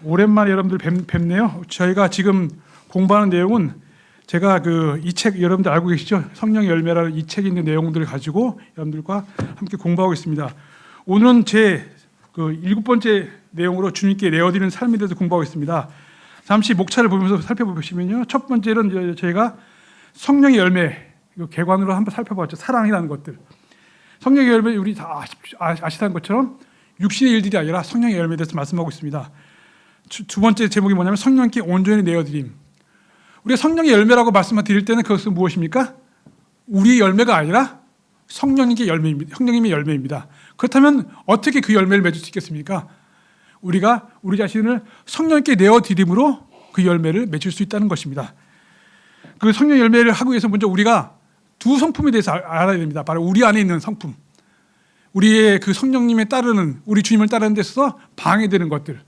오랜만에 여러분들 뵙네요. 저희가 지금 공부하는 내용은 제가 이 책 여러분들 알고 계시죠? 성령의 열매라는 이 책에 있는 내용들을 가지고 여러분들과 함께 공부하고 있습니다. 오늘은 제 7번째 내용으로 주님께 내어드리는 삶에 대해서 공부하고 있습니다. 잠시 목차를 보면서 살펴보시면요. 첫 번째는 저희가 성령의 열매 개관으로 한번 살펴봤죠. 사랑이라는 것들. 성령의 열매 우리 다 아시다는 것처럼 육신의 일들이 아니라 성령의 열매에 대해서 말씀하고 있습니다. 두 번째 제목이 뭐냐면 성령께 온전히 내어드림. 우리가 성령의 열매라고 말씀을 드릴 때는 그것은 무엇입니까? 우리의 열매가 아니라 성령님의 열매입니다. 성령님의 열매입니다. 그렇다면 어떻게 그 열매를 맺을 수 있겠습니까? 우리가 우리 자신을 성령께 내어드림으로 그 열매를 맺을 수 있다는 것입니다. 그 성령 열매를 하기 위해서 먼저 우리가 두 성품에 대해서 알아야 됩니다. 바로 우리 안에 있는 성품, 우리의 그 성령님에 따르는, 우리 주님을 따르는 데 있어서 방해되는 것들.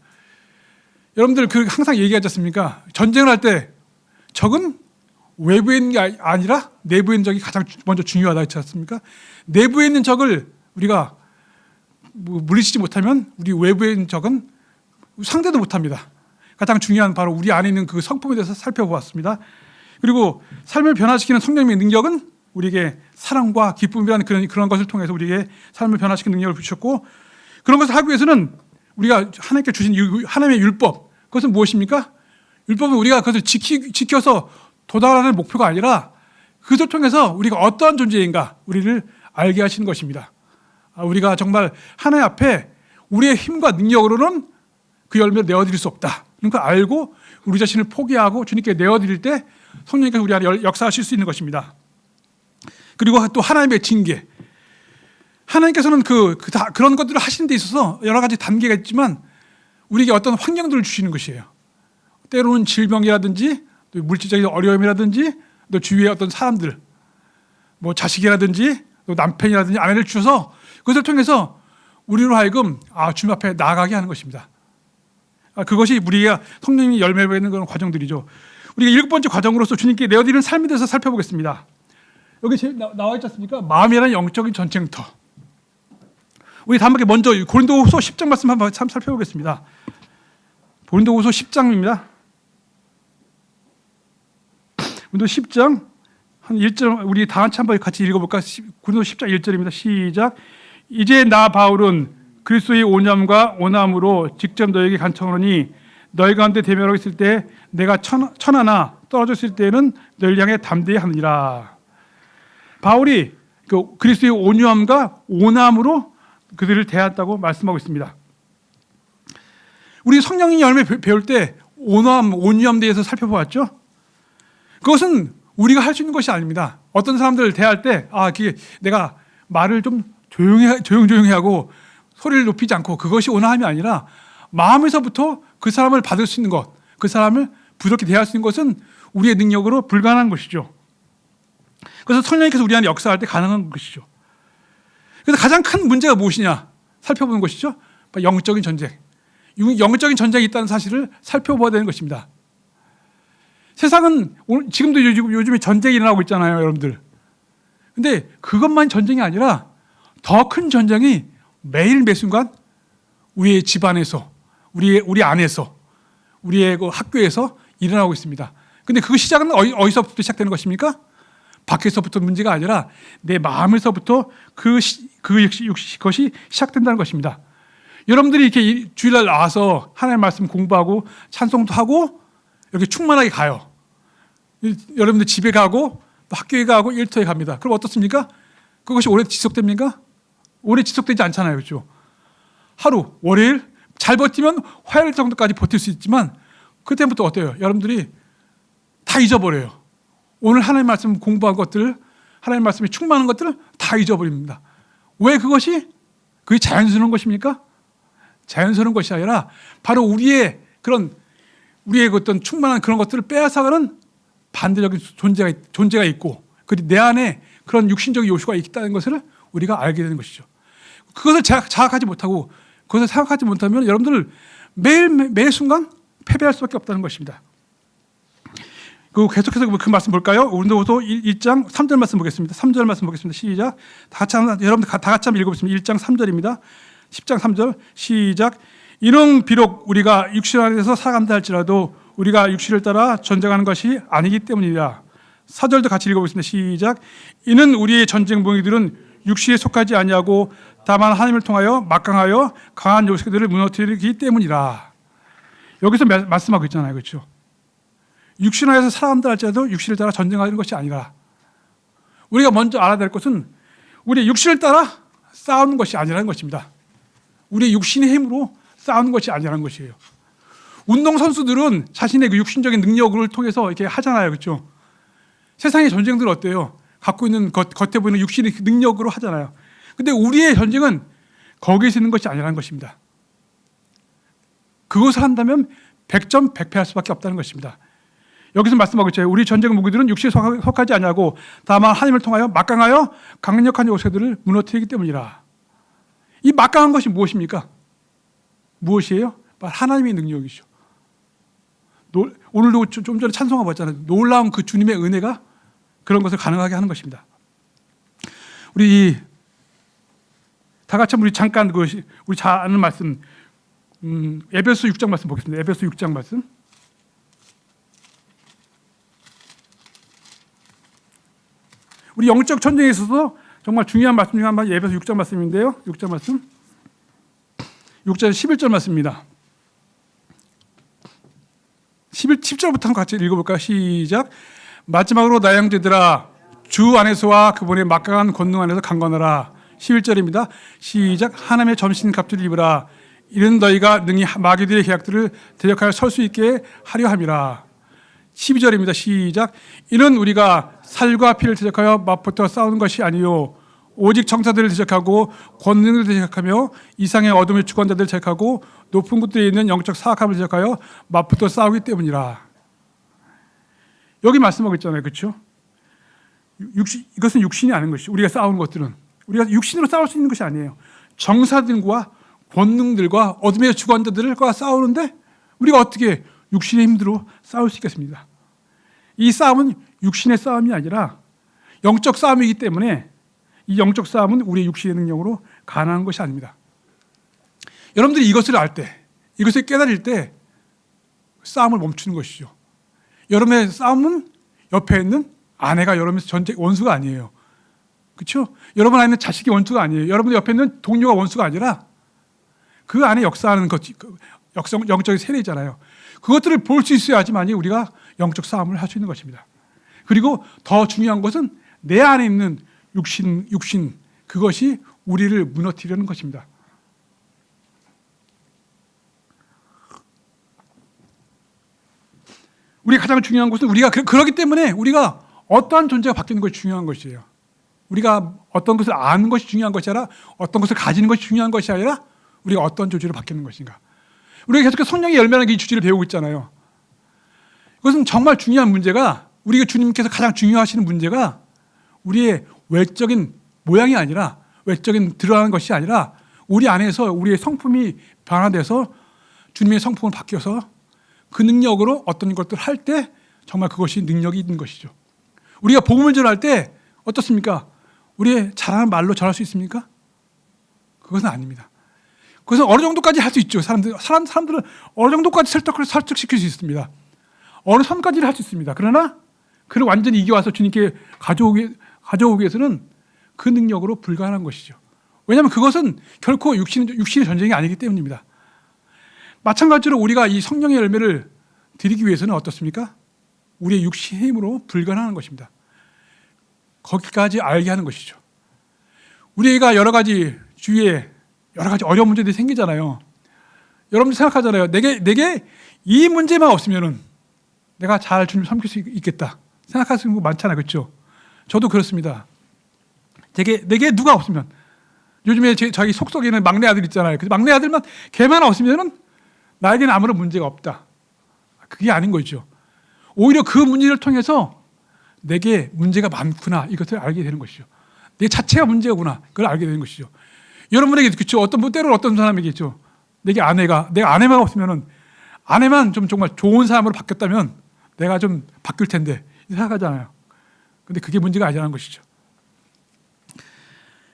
여러분들 항상 얘기하지 않습니까? 전쟁을 할 때 적은 외부에 있는 게 아니라 내부에 있는 적이 가장 먼저 중요하다 했지 않습니까? 내부에 있는 적을 우리가 물리치지 못하면 우리 외부에 있는 적은 상대도 못합니다. 가장 중요한 바로 우리 안에 있는 그 성품에 대해서 살펴보았습니다. 그리고 삶을 변화시키는 성령님의 능력은 우리에게 사랑과 기쁨이라는 그런 것을 통해서 우리에게 삶을 변화시키는 능력을 주셨고, 그런 것을 하기 위해서는 우리가 하나님께 주신 하나님의 율법, 그것은 무엇입니까? 율법은 우리가 그것을 지켜서 도달하는 목표가 아니라 그것을 통해서 우리가 어떠한 존재인가 우리를 알게 하시는 것입니다. 우리가 정말 하나님 앞에 우리의 힘과 능력으로는 그 열매를 내어드릴 수 없다. 이런 걸 알고 우리 자신을 포기하고 주님께 내어드릴 때 성령님께서 우리 안에 역사하실 수 있는 것입니다. 그리고 또 하나님의 징계. 하나님께서는 그런 것들을 하시는 데 있어서 여러 가지 단계가 있지만 우리에게 어떤 환경들을 주시는 것이에요. 때로는 질병이라든지 또 물질적인 어려움이라든지 또 주위의 어떤 사람들, 뭐 자식이라든지 또 남편이라든지 아내를 주셔서 그것을 통해서 우리로 하여금 주님 앞에 나아가게 하는 것입니다. 그것이 우리가 성령님이 열매를 맺는 그런 과정들이죠. 우리가 7번째 과정으로서 주님께 내어드리는 삶에 대해서 살펴보겠습니다. 여기 나와 있지 않습니까? 마음이라는 영적인 전쟁터. 우리 다 함께 먼저 고린도후서 10장 말씀 한번 살펴보겠습니다. 고린도후서 10장입니다. 고린도 10장 한 1절 우리 다 한번 같이 읽어볼까? 고린도 10장 1절입니다. 시작. 이제 나 바울은 그리스도의 오념과 오남으로 직접 너에게 간청하노니 너희 가운데 대면하고 있을 때 내가 천하나 떨어졌을 때는 너희를 향해 담대히 하느니라. 바울이 그리스도의 온유함과 오남으로 그들을 대했다고 말씀하고 있습니다. 우리 성령의 열매 배울 때 온유함, 온유함에 대해서 살펴보았죠. 그것은 우리가 할 수 있는 것이 아닙니다. 어떤 사람들을 대할 때 내가 말을 좀 조용히 하고 소리를 높이지 않고 그것이 온화함이 아니라 마음에서부터 그 사람을 받을 수 있는 것, 그 사람을 부드럽게 대할 수 있는 것은 우리의 능력으로 불가능한 것이죠. 그래서 성령님께서 우리 안에 역사할 때 가능한 것이죠. 그래서 가장 큰 문제가 무엇이냐 살펴보는 것이죠. 영적인 전쟁. 영적인 전쟁이 있다는 사실을 살펴봐야 되는 것입니다. 세상은 지금도 요즘에 전쟁이 일어나고 있잖아요, 여러분들. 근데 그것만 전쟁이 아니라 더 큰 전쟁이 매일 매순간 우리의 집안에서, 우리 안에서, 우리의 학교에서 일어나고 있습니다. 근데 그 시작은 어디서부터 시작되는 것입니까? 밖에서부터 문제가 아니라 내 마음에서부터 그것이 시작된다는 것입니다. 여러분들이 이렇게 주일날 나와서 하나님의 말씀 공부하고 찬송도 하고 이렇게 충만하게 가요. 여러분들 집에 가고 학교에 가고 일터에 갑니다. 그럼 어떻습니까? 그것이 오래 지속됩니까? 오래 지속되지 않잖아요. 그렇죠? 하루, 월요일 잘 버티면 화요일 정도까지 버틸 수 있지만 그때부터 어때요? 여러분들이 다 잊어버려요. 오늘 하나님의 말씀 공부한 것들, 하나님의 말씀에 충만한 것들을 다 잊어버립니다. 왜 그게 자연스러운 것입니까? 자연스러운 것이 아니라 바로 우리의 어떤 충만한 그런 것들을 빼앗아가는 반대적인 존재가 있고, 그리고 내 안에 그런 육신적인 요소가 있다는 것을 우리가 알게 되는 것이죠. 그것을 자각하지 못하고 그것을 생각하지 못하면 여러분들 매 순간 패배할 수밖에 없다는 것입니다. 계속해서 그 말씀 볼까요? 고린도후서 1장 3절 말씀 보겠습니다. 3절 말씀 보겠습니다. 시작. 여러분들 다 같이 한번 읽어보겠습니다. 1장 3절입니다. 10장 3절 시작. 이는 비록 우리가 육신 안에서 살아간다 할지라도 우리가 육신을 따라 전쟁하는 것이 아니기 때문이다. 4절도 같이 읽어보겠습니다. 시작. 이는 우리의 전쟁 무기들은 육신에 속하지 아니하고 다만 하나님을 통하여 막강하여 강한 요새들을 무너뜨리기 때문이라. 여기서 말씀하고 있잖아요. 그렇죠? 육신 안에서 살아간다 할지라도 육신을 따라 전쟁하는 것이 아니라, 우리가 먼저 알아야 될 것은 우리의 육신을 따라 싸우는 것이 아니라는 것입니다. 우리의 육신의 힘으로 싸우는 것이 아니라는 것이에요. 운동선수들은 자신의 그 육신적인 능력을 통해서 이렇게 하잖아요. 그렇죠? 세상의 전쟁들은 어때요? 갖고 있는 겉에 보이는 육신의 능력으로 하잖아요. 근데 우리의 전쟁은 거기에서 있는 것이 아니라는 것입니다. 그것을 한다면 100점 100패할 수밖에 없다는 것입니다. 여기서 말씀하고 있죠. 우리 전쟁 무기들은 육신에 속하지 아니하고 다만 하나님을 통하여 막강하여 강력한 요새들을 무너뜨리기 때문이라. 이 막강한 것이 무엇입니까? 무엇이에요? 하나님의 능력이죠. 오늘도 좀 전에 찬송하고 봤잖아요. 놀라운 그 주님의 은혜가 그런 것을 가능하게 하는 것입니다. 우리 다 같이 우리 잠깐 우리 잘 아는 말씀, 에베소 6장 말씀 보겠습니다. 에베소 6장 말씀. 우리 영적 전쟁에 있어서 정말 중요한 말씀 중에 한 번 에베소 6장 말씀인데요. 6장 말씀. 6장 11절 말씀입니다. 10절부터 한번 같이 읽어볼까요? 시작. 마지막으로 나 형제들아, 주 안에서와 그분의 막강한 권능 안에서 강건하라. 11절입니다. 시작. 하나님의 점신 갑주를 입으라. 이는 너희가 능히 마귀들의 계략들을 대적하여 설 수 있게 하려 함이라. 12절입니다. 시작. 이는 우리가 살과 피를 대적하여 맞붙어 싸우는 것이 아니요 오직 정사들을 대적하고 권능을 대적하며 이상의 어둠의 주권자들을 대적하고 높은 곳들에 있는 영적 사악함을 대적하여 맞붙어 싸우기 때문이라. 여기 말씀하고 있잖아요. 그렇죠? 이것은 육신이 아닌 것이죠. 우리가 싸우는 것들은 우리가 육신으로 싸울 수 있는 것이 아니에요. 정사들과 권능들과 어둠의 주권자들과 싸우는데 우리가 어떻게 육신의 힘으로 싸울 수 있겠습니다. 이 싸움은 육신의 싸움이 아니라 영적 싸움이기 때문에 이 영적 싸움은 우리의 육신의 능력으로 가능한 것이 아닙니다. 여러분들이 이것을 알 때, 이것을 깨달을 때 싸움을 멈추는 것이죠. 여러분의 싸움은 옆에 있는 아내가 여러분의 전쟁 원수가 아니에요. 그렇죠? 여러분 안에 있는 자식이 원수가 아니에요. 여러분 옆에 있는 동료가 원수가 아니라 그 안에 역사하는 것, 영적인 세례잖아요. 그것들을 볼 수 있어야지만이 우리가 영적 싸움을 할 수 있는 것입니다. 그리고 더 중요한 것은 내 안에 있는 육신 그것이 우리를 무너뜨리는 것입니다. 우리가 가장 중요한 것은 우리가 그렇기 때문에 우리가 어떠한 존재가 바뀌는 것이 중요한 것이에요. 우리가 어떤 것을 아는 것이 중요한 것이 아니라 어떤 것을 가지는 것이 중요한 것이 아니라 우리가 어떤 존재로 바뀌는 것인가. 우리가 계속 성령의 열매라는 이 주제를 배우고 있잖아요. 이것은 정말 중요한 문제가 우리가 주님께서 가장 중요하시는 문제가 우리의 외적인 모양이 아니라 외적인 드러나는 것이 아니라 우리 안에서 우리의 성품이 변화돼서 주님의 성품을 바뀌어서 그 능력으로 어떤 것들을 할 때 정말 그것이 능력이 있는 것이죠. 우리가 복음을 전할 때 어떻습니까? 우리의 잘하는 말로 전할 수 있습니까? 그것은 아닙니다. 그것은 어느 정도까지 할 수 있죠. 사람들은 어느 정도까지 설득시킬 수 있습니다. 어느 선까지는 할 수 있습니다. 그러나 그를 완전히 이겨와서 주님께 가져오기 위해서는 그 능력으로 불가능한 것이죠. 왜냐하면 그것은 결코 육신의 전쟁이 아니기 때문입니다. 마찬가지로 우리가 이 성령의 열매를 드리기 위해서는 어떻습니까? 우리의 육신의 힘으로 불가능한 것입니다. 거기까지 알게 하는 것이죠. 우리가 여러 가지 주위에 여러 가지 어려운 문제들이 생기잖아요. 여러분들 생각하잖아요. 내게 이 문제만 없으면은 내가 잘 주님 섬길 수 있겠다 생각하시는 거 많잖아요. 그렇죠? 저도 그렇습니다. 내게 누가 없으면 요즘에 자기 속속에는 막내 아들 있잖아요. 그 막내 아들만 걔만 없으면은 나에게는 아무런 문제가 없다. 그게 아닌 거죠. 오히려 그 문제를 통해서 내게 문제가 많구나 이것을 알게 되는 것이죠. 내 자체가 문제구나 그걸 알게 되는 것이죠. 여러분에게 그렇죠. 때로는 어떤 사람에게죠. 내가 아내만 없으면은 아내만 좀 정말 좋은 사람으로 바뀌었다면 내가 좀 바뀔 텐데 생각하잖아요. 근데 그게 문제가 아니라는 것이죠.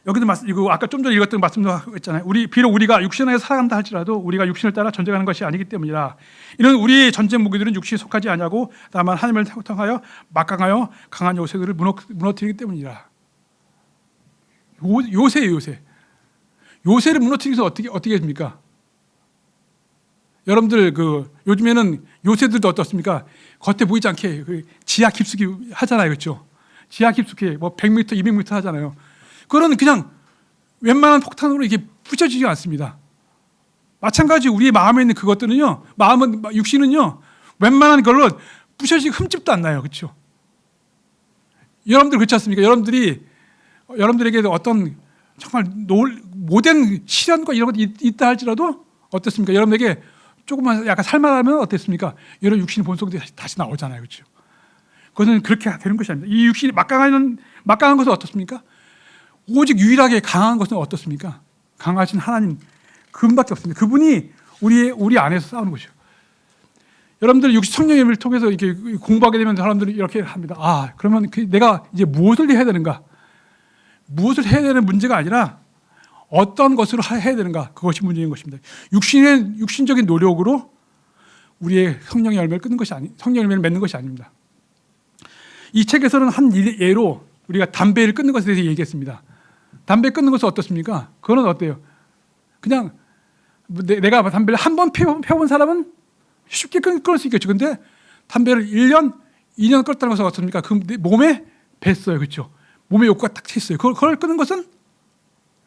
여기도 이거 아까 좀 전에 읽었던 말씀도 했잖아요. 비록 우리가 육신 안에 살아간다 할지라도 우리가 육신을 따라 전쟁하는 것이 아니기 때문이라. 이런 우리의 전쟁 무기들은 육신에 속하지 아니하고 다만 하나님을 통하여 막강하여 강한 요새들을 무너뜨리기 때문이라. 요새예요. 요새를 무너뜨리기 위해서 어떻게 합니까? 여러분들 요즘에는 요새들도 어떻습니까? 겉에 보이지 않게 지하 깊숙이 하잖아요, 그렇죠? 지하 깊숙이 뭐 100m, 200m 하잖아요. 그거는 그냥 웬만한 폭탄으로 이게 부셔지지 않습니다. 마찬가지 우리의 마음에 있는 그것들은요, 육신은요, 웬만한 걸로 부셔지기 흠집도 안 나요, 그렇죠? 여러분들 그렇지 않습니까? 여러분들에게도 어떤 정말 모든 시련과 이런 것이 있다 할지라도 어떻습니까? 여러분에게 조금만 약간 살만하면 어땠습니까? 여러분 육신의 본성들이 다시 나오잖아요, 그렇죠? 그것은 그렇게 되는 것이 아닙니다. 이 육신이 막강한 것은 어떻습니까? 오직 유일하게 강한 것은 어떻습니까? 강하신 하나님 그분밖에 없습니다. 그분이 우리 안에서 싸우는 것이죠. 여러분들 육신 성령님을 통해서 이렇게 공부하게 되면 사람들이 이렇게 합니다. 그러면 내가 이제 무엇을 해야 되는가? 무엇을 해야 되는 문제가 아니라 어떤 것으로 해야 되는가? 그것이 문제인 것입니다. 육신적인 노력으로 우리의 성령의 열매를 성령 열매를 맺는 것이 아닙니다. 이 책에서는 한 예로 우리가 담배를 끊는 것에 대해서 얘기했습니다. 담배 끊는 것은 어떻습니까? 그건 어때요? 그냥 내가 담배를 한 번 펴본 사람은 쉽게 끊을 수 있겠죠. 근데 담배를 1년, 2년 끊었다는 것은 어떻습니까? 그 몸에 뱄어요. 그렇죠? 몸에 욕구가 딱 차 있어요. 그걸 끊는 것은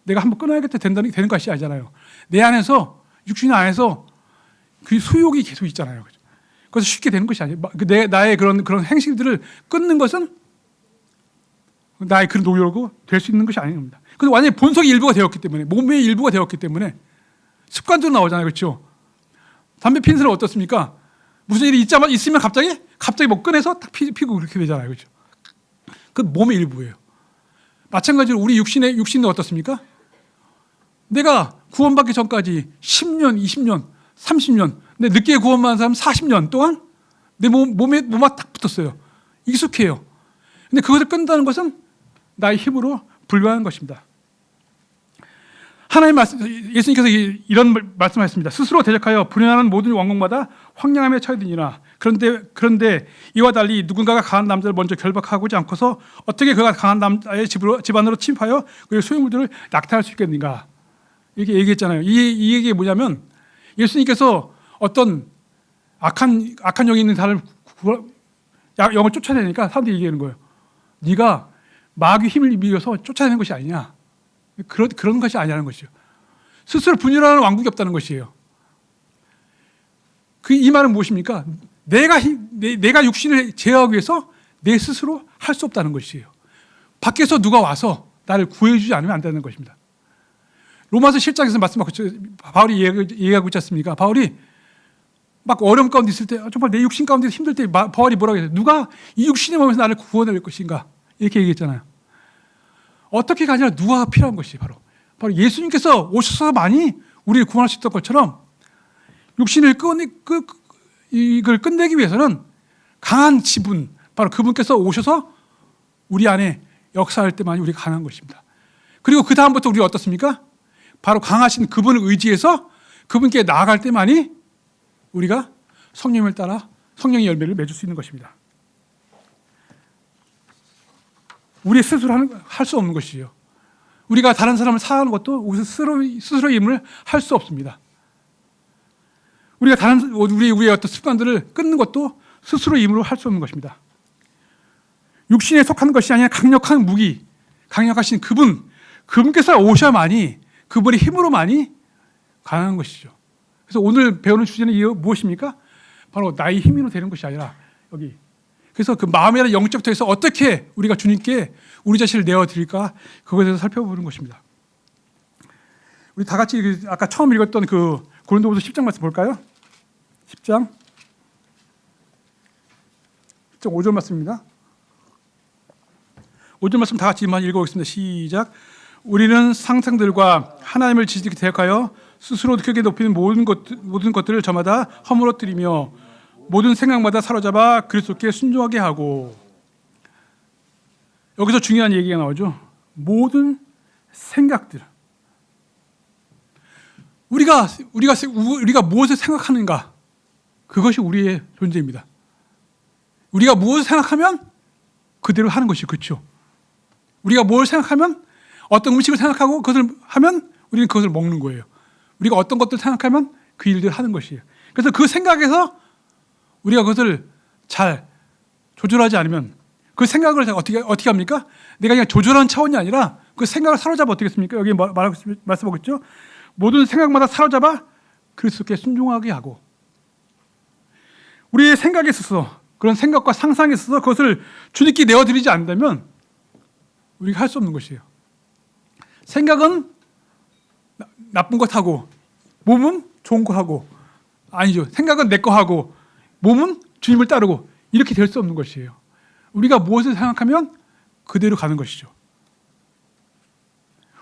내가 한번 끊어야겠다 되는 것이 아니잖아요. 내 안에서, 육신 안에서 그 수욕이 계속 있잖아요. 그래서 쉽게 되는 것이 아니에요. 나의 그런 행실들을 끊는 것은 나의 그런 노력으로 될 수 있는 것이 아닙니다. 그래서 완전히 본성의 일부가 되었기 때문에, 몸의 일부가 되었기 때문에 습관적으로 나오잖아요. 그렇죠? 담배 피는 사람은 어떻습니까? 무슨 일이 있으면 갑자기 뭐 꺼내서 딱 피고 그렇게 되잖아요. 그렇죠? 그 몸의 일부예요. 마찬가지로 우리 육신은 어떻습니까? 내가 구원받기 전까지 10년, 20년, 30년, 근데 늦게 구원받은 사람 40년 동안 내 몸에 딱 붙었어요. 익숙해요. 근데 그것을 끊는다는 것은 나의 힘으로 불가능한 것입니다. 예수님께서 이런 말씀하셨습니다. 스스로 대적하여 불행하는 모든 왕국마다 황량함에 처해드니라. 그런데 이와 달리 누군가가 강한 남자를 먼저 결박하고지 않고서 어떻게 그가 강한 남자의 집안으로 침입하여 그의 소유물들을 낙탈할 수 있겠는가? 이렇게 얘기했잖아요. 이 얘기가 뭐냐면 예수님께서 어떤 악한 영이 있는 사람을 영을 쫓아내니까 사람들이 얘기하는 거예요. 네가 마귀 힘을 빌려서 쫓아내는 것이 아니냐. 그런 것이 아니라는 것이죠. 스스로 분열하는 왕국이 없다는 것이에요. 이 말은 무엇입니까? 내가 육신을 제어하기 위해서 내 스스로 할 수 없다는 것이에요. 밖에서 누가 와서 나를 구해주지 않으면 안 되는 것입니다. 로마서 7장에서 말씀하고 바울이 얘기하고 있지 않습니까? 바울이 막 어려움 가운데 있을 때 정말 내 육신 가운데 힘들 때 바울이 뭐라고 해요? 누가 이 육신의 몸에서 나를 구원할 것인가? 이렇게 얘기했잖아요. 어떻게 가냐? 누가 필요한 것이 바로 예수님께서 오셔서만이 우리를 구원할 수 있던 것처럼 육신을 이걸 끝내기 위해서는 강한 지분, 바로 그분께서 오셔서 우리 안에 역사할 때만이 우리가 가능한 것입니다. 그리고 그 다음부터 우리가 어떻습니까? 바로 강하신 그분을 의지해서 그분께 나아갈 때만이 우리가 성령을 따라 성령의 열매를 맺을 수 있는 것입니다. 우리 스스로 할 수 없는 것이에요. 우리가 다른 사람을 사랑하는 것도 우리 스스로의 힘을 할 수 없습니다. 우리가 우리의 어떤 습관들을 끊는 것도 스스로의 힘으로 할 수 없는 것입니다. 육신에 속한 것이 아니라 강력한 무기, 강력하신 그분께서 오셔야만이 그분의 힘으로만이 가능한 것이죠. 그래서 오늘 배우는 주제는 무엇입니까? 바로 나의 힘으로 되는 것이 아니라 여기. 그래서 그 마음이라는 영적 터에서 어떻게 우리가 주님께 우리 자신을 내어드릴까 그것에 대해서 살펴보는 것입니다. 우리 다 같이 아까 처음 읽었던 그 고린도후서 10장 말씀 볼까요? 10장 5절 말씀입니다. 5절 말씀 다 같이 읽어보겠습니다. 시작. 우리는 상상들과 하나님을 지지게 대적하여 스스로 크게 높이는 모든 것들을 저마다 허물어뜨리며 모든 생각마다 사로잡아 그리스도께 순종하게 하고. 여기서 중요한 얘기가 나오죠. 모든 생각들. 우리가 무엇을 생각하는가? 그것이 우리의 존재입니다. 우리가 무엇을 생각하면 그대로 하는 것이 그렇죠. 우리가 뭘 생각하면 어떤 음식을 생각하고 그것을 하면 우리는 그것을 먹는 거예요. 우리가 어떤 것들을 생각하면 그 일들을 하는 것이에요. 그래서 그 생각에서 우리가 그것을 잘 조절하지 않으면 그 생각을 어떻게 합니까? 내가 그냥 조절하는 차원이 아니라 그 생각을 사로잡아 어떻게 했습니까? 여기 말씀하고 있죠. 모든 생각마다 사로잡아 그리스도께 순종하게 하고 우리의 생각에 있어서 그런 생각과 상상에 있어서 그것을 주님께 내어드리지 않는다면 우리가 할 수 없는 것이에요. 생각은 나쁜 것 하고 몸은 좋은 거 하고 아니죠. 생각은 내 거 하고 몸은 주님을 따르고 이렇게 될 수 없는 것이에요. 우리가 무엇을 생각하면 그대로 가는 것이죠.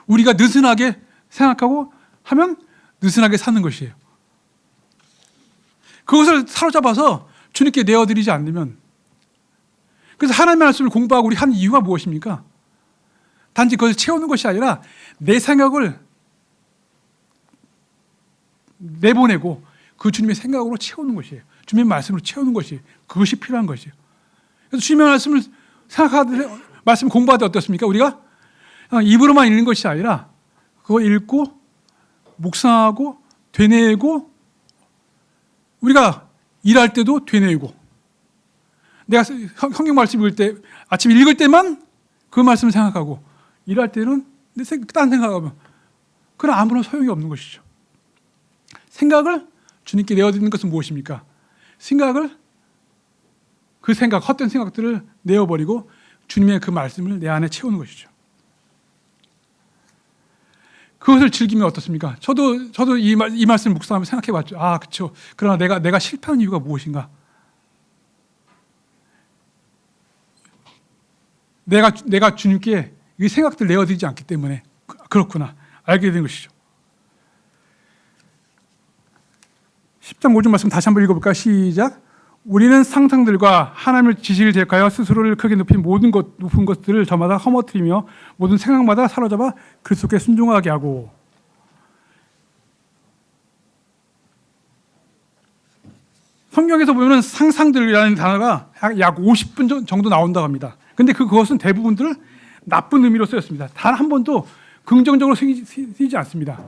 우리가 느슨하게 생각하고 하면 느슨하게 사는 것이에요. 그것을 사로잡아서 주님께 내어드리지 않으면 그래서 하나님의 말씀을 공부하고 우리 하는 이유가 무엇입니까? 단지 그것을 채우는 것이 아니라 내 생각을 내보내고 그 주님의 생각으로 채우는 것이에요. 주님의 말씀으로 채우는 것이 그것이 필요한 것이에요. 그래서 주님의 말씀을 생각하듯 말씀 공부하듯 어떻습니까? 우리가 입으로만 읽는 것이 아니라 그거 읽고 묵상하고 되뇌고 우리가 일할 때도 되뇌고 내가 성경 말씀 읽을 때 아침에 읽을 때만 그 말씀을 생각하고 일할 때는 딴 생각하면 그건 아무런 소용이 없는 것이죠. 생각을 주님께 내어드리는 것은 무엇입니까? 헛된 생각들을 내어버리고 주님의 그 말씀을 내 안에 채우는 것이죠. 그것을 즐기면 어떻습니까? 저도 이 말씀 묵상하며 생각해 봤죠. 아, 그렇죠. 그러나 내가 실패한 이유가 무엇인가? 내가 주님께 이 생각들 내어드리지 않기 때문에 그렇구나. 알게 된 것이죠. 10장 5절 말씀 다시 한번 읽어볼까요? 시작. 우리는 상상들과 하나님을 지식을 대하여 스스로를 크게 높인 높은 것들을 저마다 허물뜨리며 모든 생각마다 사로잡아 그리스도께 순종하게 하고. 성경에서 보면 상상들이라는 단어가 약 50분 정도 나온다고 합니다. 근데 그것은 대부분들 나쁜 의미로 쓰였습니다. 단 한 번도 긍정적으로 쓰이지 않습니다.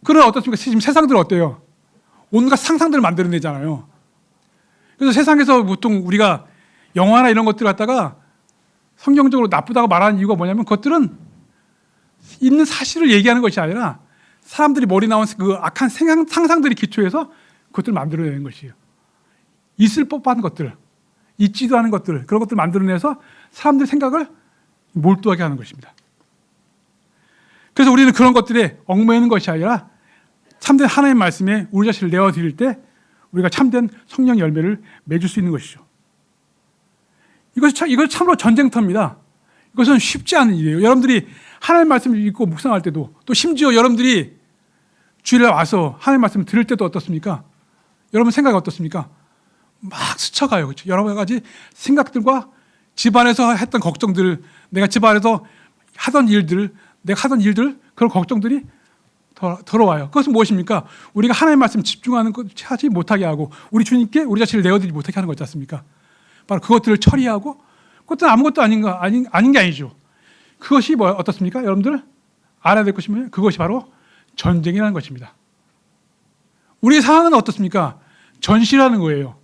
그러나 어떻습니까? 지금 세상들은 어때요? 온갖 상상들을 만들어내잖아요. 그래서 세상에서 보통 우리가 영화나 이런 것들 갖다가 성경적으로 나쁘다고 말하는 이유가 뭐냐면 그것들은 있는 사실을 얘기하는 것이 아니라 사람들이 머리 나온 그 악한 상상들이 기초해서 그것들을 만들어내는 것이에요. 있을 법한 것들, 있지도 않은 것들, 그런 것들을 만들어내서 사람들의 생각을 몰두하게 하는 것입니다. 그래서 우리는 그런 것들에 얽매이는 것이 아니라 참된 하나님의 말씀에 우리 자신을 내어드릴 때 우리가 참된 성령 열매를 맺을 수 있는 것이죠. 이것은 참으로 전쟁터입니다. 이것은 쉽지 않은 일이에요. 여러분들이 하나님의 말씀을 읽고 묵상할 때도 또 심지어 여러분들이 주일에 와서 하나님의 말씀을 들을 때도 어떻습니까? 여러분 생각이 어떻습니까? 막 스쳐가요. 그렇죠? 여러 가지 생각들과 집안에서 했던 걱정들, 내가 집안에서 하던 일들, 그런 걱정들이 들어와요. 그것은 무엇입니까? 우리가 하나님의 말씀 집중하는 것 하지 못하게 하고 우리 주님께 우리 자신을 내어드리지 못하게 하는 거지 않습니까? 바로 그것들을 처리하고 그것들은 아무것도 아닌 게 아니죠. 그것이 어떻습니까? 여러분들 알아야 될 것이 뭐예요? 그것이 바로 전쟁이라는 것입니다. 우리의 상황은 어떻습니까? 전시라는 거예요.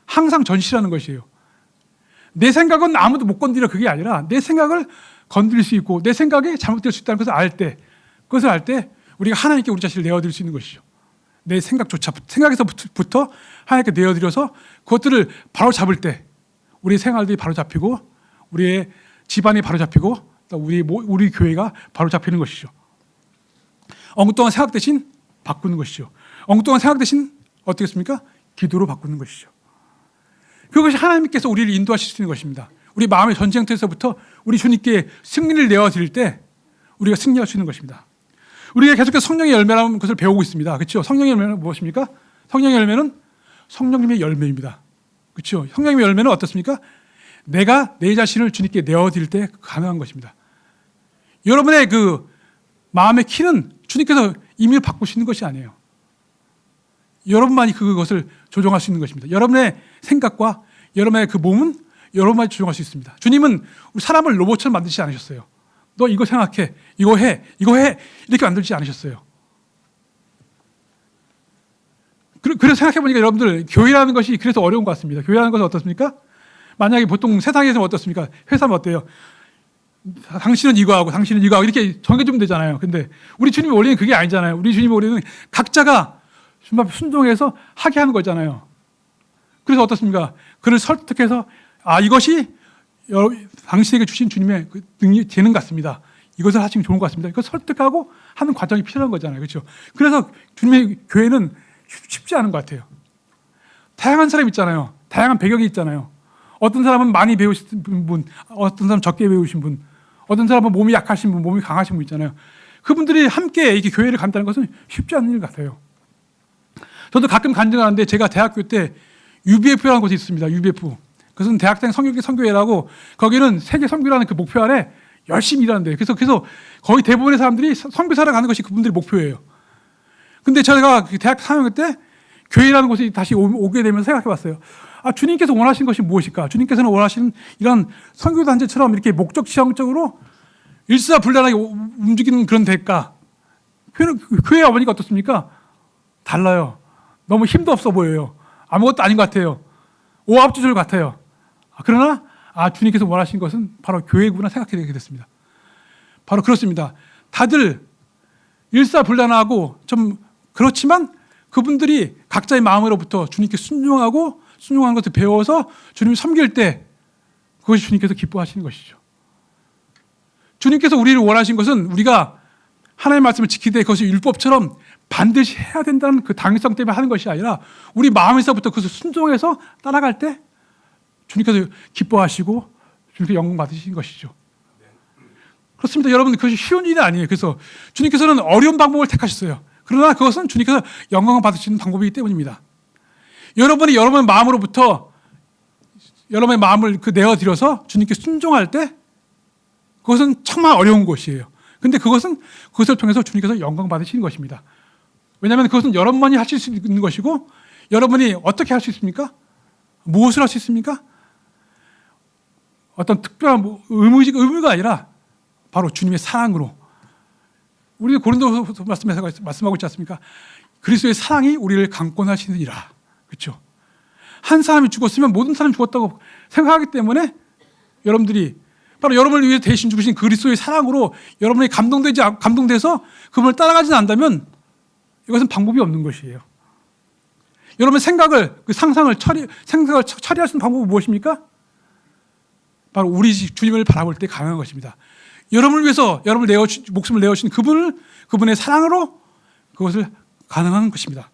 항상 전시라는 것이에요. 내 생각은 아무도 못 건드려 그게 아니라 내 생각을 건드릴 수 있고 내 생각이 잘못될 수 있다는 그것을 알 때 우리가 하나님께 우리 자신을 내어드릴 수 있는 것이죠. 내 생각에서부터 하나님께 내어드려서 그것들을 바로 잡을 때 우리의 생활들이 바로 잡히고 우리의 집안이 바로 잡히고 또 우리 교회가 바로 잡히는 것이죠. 엉뚱한 생각 대신 바꾸는 것이죠. 엉뚱한 생각 대신 어떻게 했습니까? 기도로 바꾸는 것이죠. 그것이 하나님께서 우리를 인도하실 수 있는 것입니다. 우리 마음의 전쟁터에서부터 우리 주님께 승리를 내어드릴 때 우리가 승리할 수 있는 것입니다. 우리가 계속해서 성령의 열매라는 것을 배우고 있습니다. 그렇죠? 성령의 열매는 무엇입니까? 성령의 열매는 성령님의 열매입니다. 그렇죠? 성령님의 열매는 어떻습니까? 내가 내 자신을 주님께 내어드릴 때 가능한 것입니다. 여러분의 그 마음의 키는 주님께서 임의로 바꾸시는 것이 아니에요. 여러분만이 그것을 조정할 수 있는 것입니다. 여러분의 생각과 여러분의 그 몸은 여러분만이 조정할 수 있습니다. 주님은 사람을 로봇처럼 만들지 않으셨어요. 너 이거 생각해, 이거 해 이렇게 만들지 않으셨어요. 그래서 생각해보니까 여러분들 교회라는 것이 그래서 어려운 것 같습니다. 교회라는 것은 어떻습니까? 만약에 보통 세상에서는 어떻습니까? 회사는 어때요? 당신은 이거 하고 당신은 이거 하고 이렇게 정해주면 되잖아요. 근데 우리 주님의 원리는 그게 아니잖아요. 우리 주님의 원리는 각자가 순종해서 하게 하는 거잖아요. 그래서 어떻습니까? 그를 설득해서 이것이 당신에게 주신 주님의 그 능력, 재능 같습니다. 이것을 하시면 좋은 것 같습니다. 이걸 설득하고 하는 과정이 필요한 거잖아요. 그렇죠? 그래서 주님의 교회는 쉽지 않은 것 같아요. 다양한 사람이 있잖아요. 다양한 배경이 있잖아요. 어떤 사람은 많이 배우신 분, 어떤 사람은 적게 배우신 분, 어떤 사람은 몸이 약하신 분, 몸이 강하신 분 있잖아요. 그분들이 함께 이렇게 교회를 간다는 것은 쉽지 않은 일 같아요. 저도 가끔 간증하는데 제가 대학교 때 UBF라는 곳이 있습니다. UBF. 그것은 대학생 선교회라고 거기는 세계 선교라는 그 목표 아래 열심히 일하는데 그래서 거의 대부분의 사람들이 선교사를 가는 것이 그분들의 목표예요. 근데 제가 대학 4학년 때 교회라는 곳에 다시 오게 되면서 생각해 봤어요. 주님께서 원하시는 것이 무엇일까? 주님께서는 원하시는 이런 선교단체처럼 이렇게 목적 지향적으로 일사불란하게 움직이는 그런 데일까? 교회 와보니까 어떻습니까? 달라요. 너무 힘도 없어 보여요. 아무것도 아닌 것 같아요. 오합지졸 같아요. 그러나 주님께서 원하시는 것은 바로 교회구나 생각하게 되게 됐습니다. 바로 그렇습니다. 다들 일사불란하고 좀 그렇지만 그분들이 각자의 마음으로부터 주님께 순종한 것을 배워서 주님을 섬길 때 그것이 주님께서 기뻐하시는 것이죠. 주님께서 우리를 원하신 것은 우리가 하나님의 말씀을 지키되 그것이 율법처럼 반드시 해야 된다는 그 당위성 때문에 하는 것이 아니라 우리 마음에서부터 그것을 순종해서 따라갈 때 주님께서 기뻐하시고 주님께서 영광 받으신 것이죠. 그렇습니다. 여러분 그것이 쉬운 일이 아니에요. 그래서 주님께서는 어려운 방법을 택하셨어요. 그러나 그것은 주님께서 영광을 받으시는 방법이기 때문입니다. 여러분이 여러분의 마음으로부터 여러분의 마음을 내어드려서 주님께 순종할 때 그것은 정말 어려운 것이에요. 근데 그것을 통해서 주님께서 영광 받으시는 것입니다. 왜냐하면 그것은 여러분만이 하실 수 있는 것이고 여러분이 어떻게 할 수 있습니까? 무엇을 할 수 있습니까? 어떤 특별한 의무가 아니라 바로 주님의 사랑으로 우리 고린도서 말씀에서 말씀하고 있지 않습니까? 그리스도의 사랑이 우리를 강권하시느니라. 그렇죠? 한 사람이 죽었으면 모든 사람이 죽었다고 생각하기 때문에 여러분들이 바로 여러분을 위해 대신 죽으신 그리스도의 사랑으로 여러분이 감동돼서 그분을 따라가지 않는다면 이것은 방법이 없는 것이에요. 여러분의 상상을 처리할 수 있는 방법은 무엇입니까? 바로 우리 주님을 바라볼 때 가능한 것입니다. 여러분을 위해서 목숨을 내어주신 그분의 사랑으로 그것을 가능한 것입니다.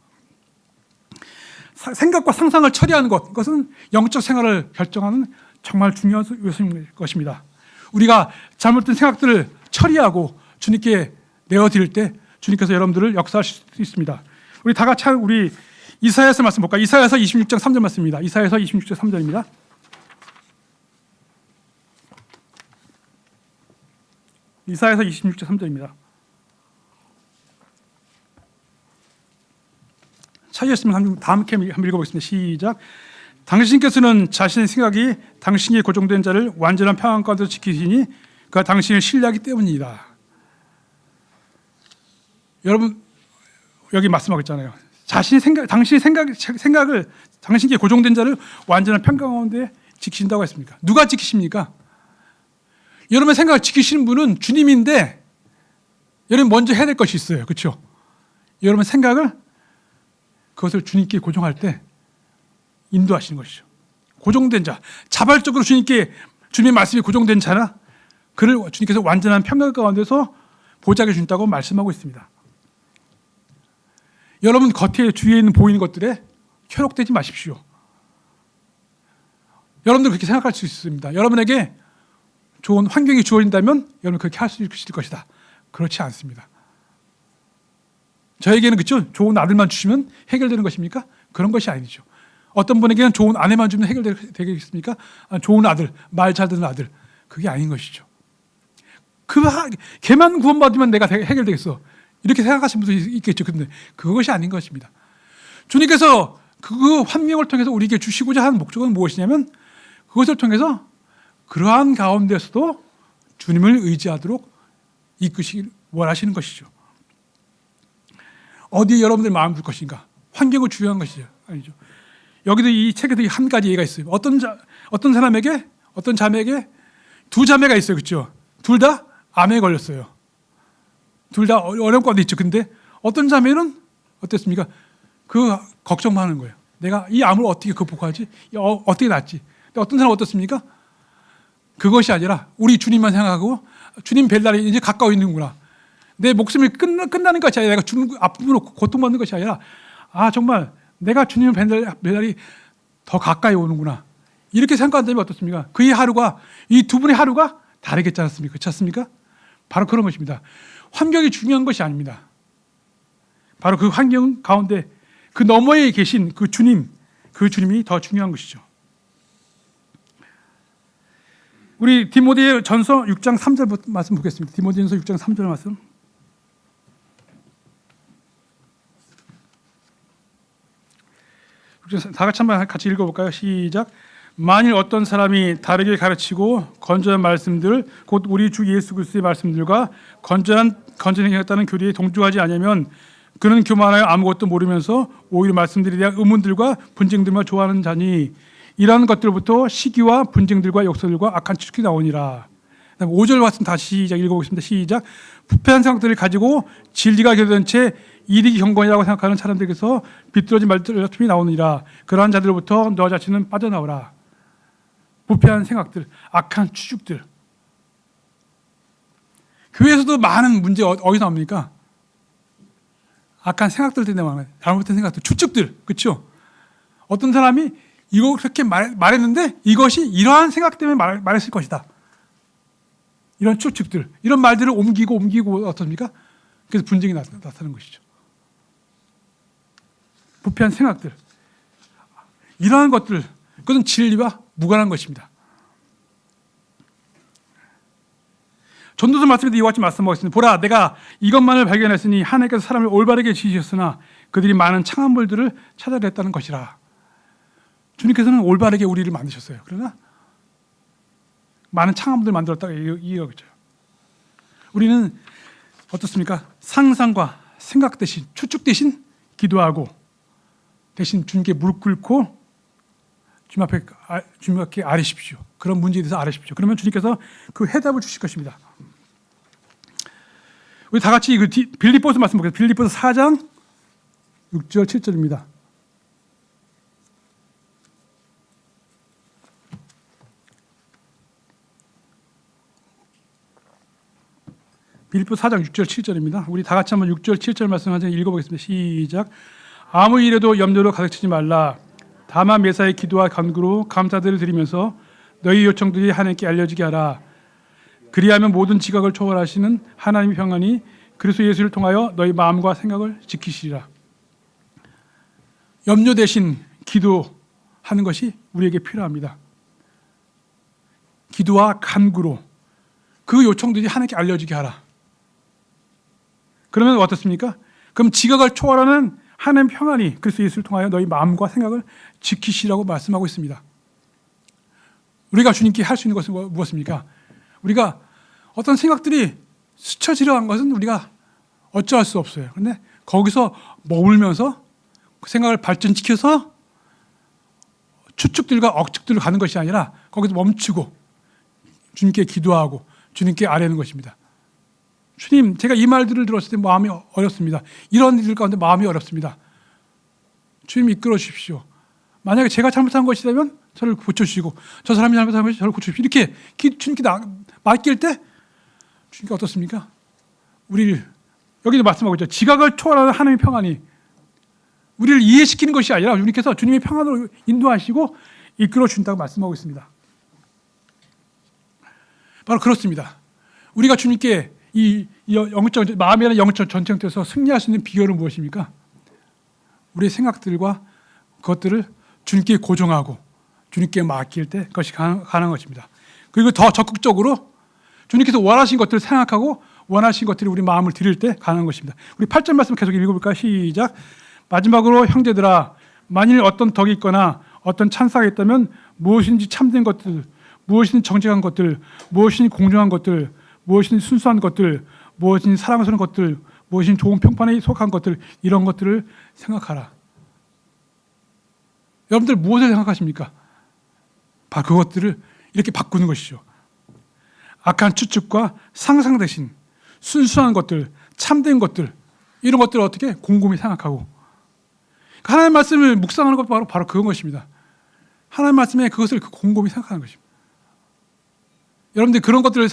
생각과 상상을 처리하는 그것은 영적 생활을 결정하는 정말 중요한 요소인 것입니다. 우리가 잘못된 생각들을 처리하고 주님께 내어드릴 때 주님께서 여러분들을 역사하실 수 있습니다. 우리 다 같이 우리 이사야서 말씀 볼까요? 이사야서 26장 3절 말씀입니다. 이사야서 26장 3절입니다. 이사야서 26장 3절입니다. 찾으셨으면 다 함께 한번 읽어보겠습니다. 시작. 당신께서는 자신의 생각이 당신이 고정된 자를 완전한 평안 가운데 지키시니 그가 당신을 신뢰하기 때문이다. 여러분 여기 말씀하고 있잖아요. 당신의 생각을 당신께 고정된 자를 완전한 평강 가운데 지키신다고 했습니까? 누가 지키십니까? 여러분의 생각을 지키시는 분은 주님인데 여러분 먼저 해야 될 것이 있어요. 그렇죠? 여러분의 생각을 그것을 주님께 고정할 때 인도하시는 것이죠. 고정된 자, 자발적으로 주님의 말씀이 고정된 자나 그를 주님께서 완전한 평강 가운데서 보좌게 준다고 말씀하고 있습니다. 여러분 겉에 주위에 있는 보이는 것들에 현혹되지 마십시오. 여러분들 그렇게 생각할 수 있습니다. 여러분에게 좋은 환경이 주어진다면 여러분 그렇게 할 수 있을 것이다. 그렇지 않습니다. 저에게는 그렇죠. 좋은 아들만 주시면 해결되는 것입니까? 그런 것이 아니죠. 어떤 분에게는 좋은 아내만 주면 해결되겠습니까? 좋은 아들, 말 잘 듣는 아들. 그게 아닌 것이죠. 걔만 구원받으면 내가 해결되겠어. 이렇게 생각하시는 분도 있겠죠. 근데 그것이 아닌 것입니다. 주님께서 그 환경을 통해서 우리에게 주시고자 하는 목적은 무엇이냐면 그것을 통해서 그러한 가운데서도 주님을 의지하도록 이끄시길 원하시는 것이죠. 어디에 여러분들 마음을 둘 것인가? 환경은 중요한 것이죠. 아니죠. 여기도 이 책에도 한 가지 예가 있어요. 어떤 자매에게 두 자매가 있어요. 그렇죠? 둘 다 암에 걸렸어요. 둘 다 어려운 가운데 있죠. 근데 어떤 자매는 어땠습니까? 그 걱정만 하는 거예요. 내가 이 암을 어떻게 극복하지? 어떻게 낫지? 근데 어떤 사람은 어떻습니까? 그것이 아니라 우리 주님만 생각하고 주님 뵐 날이 이제 가까워 있는구나. 내 목숨이 끝나는 것이 아니라 내가 죽는 아픔으로 고통받는 것이 아니라 정말 내가 주님을 뵐 날이 더 가까이 오는구나. 이렇게 생각한다면 어떻습니까? 그의 하루가 이 두 분의 하루가 다르겠지 않습니까? 그렇지 않습니까? 바로 그런 것입니다. 환경이 중요한 것이 아닙니다. 바로 그 환경 가운데 그 너머에 계신 그 주님이 더 중요한 것이죠. 우리 디모데전서 6장 3절 말씀 보겠습니다. 디모데전서 6장 3절 말씀. 다 같이 한번 같이 읽어볼까요? 시작. 만일 어떤 사람이 다르게 가르치고 건전한 말씀들 곧 우리 주 예수 그리스도의 말씀들과 건전하겠다는 교리에 동조하지 않으면 그는 교만하여 아무것도 모르면서 오히려 말씀들에 대한 의문들과 분쟁들만 좋아하는 자니 이러한 것들부터 시기와 분쟁들과 역설들과 악한 추측이 나오니라. 5절 말씀 다시 시작 읽어보겠습니다. 시작. 부패한 생각들을 가지고 진리가 결여된 채 이익이 경건이라고 생각하는 사람들에게서 비뚤어진 말들이 나오느니라. 그러한 자들로부터 너 자신은 빠져나오라. 부패한 생각들, 악한 추측들. 교회에서도 많은 문제 어디서 나옵니까? 악한 생각들 때문에 많아요. 잘못된 생각들, 추측들, 그렇죠? 어떤 사람이 이거 그렇게 말했는데 이것이 이러한 생각 때문에 말했을 것이다. 이런 추측들, 이런 말들을 옮기고 어떻습니까? 그래서 분쟁이 나타나는 것이죠. 부패한 생각들, 이러한 것들, 그것은 진리와 무관한 것입니다. 전도서 말씀에도 이와 같이 말씀하겠습니다. 보라, 내가 이것만을 발견했으니 하나님께서 사람을 올바르게 지으셨으나 그들이 많은 창한물들을 찾아냈다는 것이라. 주님께서는 올바르게 우리를 만드셨어요. 그러나 많은 창한물들을 만들었다고 이해하겠죠. 우리는 어떻습니까? 상상과 생각 대신, 추측 대신 기도하고 대신 주님께 무릎 꿇고 주님 앞에 아뢰십시오. 그런 문제에 대해서 아뢰십시오. 그러면 주님께서 그 해답을 주실 것입니다. 우리 다 같이 빌립보서 말씀 보겠습니다. 빌립보서 4장 6절 7절입니다. 빌립보 4장 6절 7절입니다. 우리 다 같이 한번 6절 7절 말씀 한 번 읽어보겠습니다. 시작. 아무 일에도 염려로 가득치지 말라. 다만 매사에 기도와 간구로 감사들을 드리면서 너희 요청들이 하나님께 알려지게 하라. 그리하면 모든 지각을 초월하시는 하나님의 평안이 그리스도 예수를 통하여 너희 마음과 생각을 지키시리라. 염려 대신 기도하는 것이 우리에게 필요합니다. 기도와 간구로 그 요청들이 하나님께 알려지게 하라. 그러면 어떻습니까? 그럼 지각을 초월하는 하나님 평안이 그리스도 예수를 통하여 너희 마음과 생각을 지키시라고 말씀하고 있습니다. 우리가 주님께 할 수 있는 것은 무엇입니까? 우리가 어떤 생각들이 스쳐 지나간 것은 우리가 어찌할 수 없어요. 그런데 거기서 머물면서 그 생각을 발전시켜서 추측들과 억측들로 가는 것이 아니라 거기서 멈추고 주님께 기도하고 주님께 아뢰는 것입니다. 주님, 제가 이 말들을 들었을 때 마음이 어렵습니다. 이런 일들 가운데 마음이 어렵습니다. 주님 이끌어 주십시오. 만약에 제가 잘못한 것이라면 저를 고쳐주시고 저 사람이 잘못한 것이 저를 고쳐주십시오. 이렇게 주님께 맡길 때 주님께 어떻습니까? 우리를 여기도 말씀하고 있죠. 지각을 초월하는 하나님의 평안이 우리를 이해시키는 것이 아니라 주님께서 주님의 평안으로 인도하시고 이끌어 준다고 말씀하고 있습니다. 바로 그렇습니다. 우리가 주님께 이 영적 마음이나 영적 전쟁터에서 승리할 수 있는 비결은 무엇입니까? 우리의 생각들과 그것들을 주님께 고정하고 주님께 맡길 때 그것이 가능한 것입니다. 그리고 더 적극적으로 주님께서 원하신 것들을 생각하고 원하신 것들이 우리 마음을 드릴 때 가능한 것입니다. 우리 8절 말씀 계속 읽어볼까요? 시작. 마지막으로 형제들아, 만일 어떤 덕이 있거나 어떤 찬사가 있다면 무엇인지 참된 것들, 무엇이든 정직한 것들, 무엇이든 공정한 것들, 무엇이든 순수한 것들, 무엇이든 사랑스러운 것들, 무엇이든 좋은 평판에 속한 것들, 이런 것들을 생각하라. 여러분들 무엇을 생각하십니까? 바로 그것들을 이렇게 바꾸는 것이죠. 악한 추측과 상상 대신 순수한 것들, 참된 것들, 이런 것들을 어떻게 곰곰이 생각하고, 하나님의 말씀을 묵상하는 것 바로 그런 것입니다. 하나님의 말씀에 그것을 곰곰이 생각하는 것입니다. 여러분들이 그런 것들을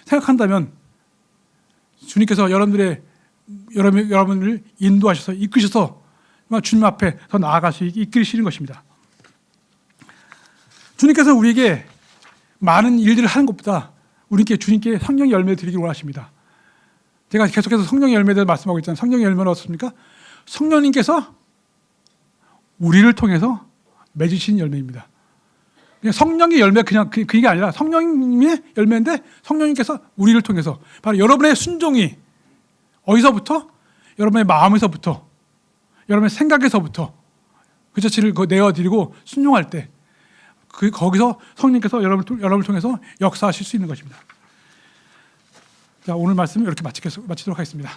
생각한다면 주님께서 여러분을 인도하셔서 이끄셔서 주님 앞에 더 나아갈 수 있게 이끌시는 것입니다. 주님께서 우리에게 많은 일들을 하는 것보다 주님께 성령의 열매를 드리기를 원하십니다. 제가 계속해서 성령의 열매에 대해서 말씀하고 있잖아요. 성령의 열매는 어떻습니까? 성령님께서 우리를 통해서 맺으신 열매입니다. 성령의 열매 그게 아니라 성령님의 열매인데 성령님께서 우리를 통해서 바로 여러분의 순종이 어디서부터? 여러분의 마음에서부터, 여러분의 생각에서부터 그 자체를 내어드리고 순종할 때 거기서 성령님께서 여러분을 통해서 역사하실 수 있는 것입니다. 자, 오늘 말씀 이렇게 마치도록 하겠습니다.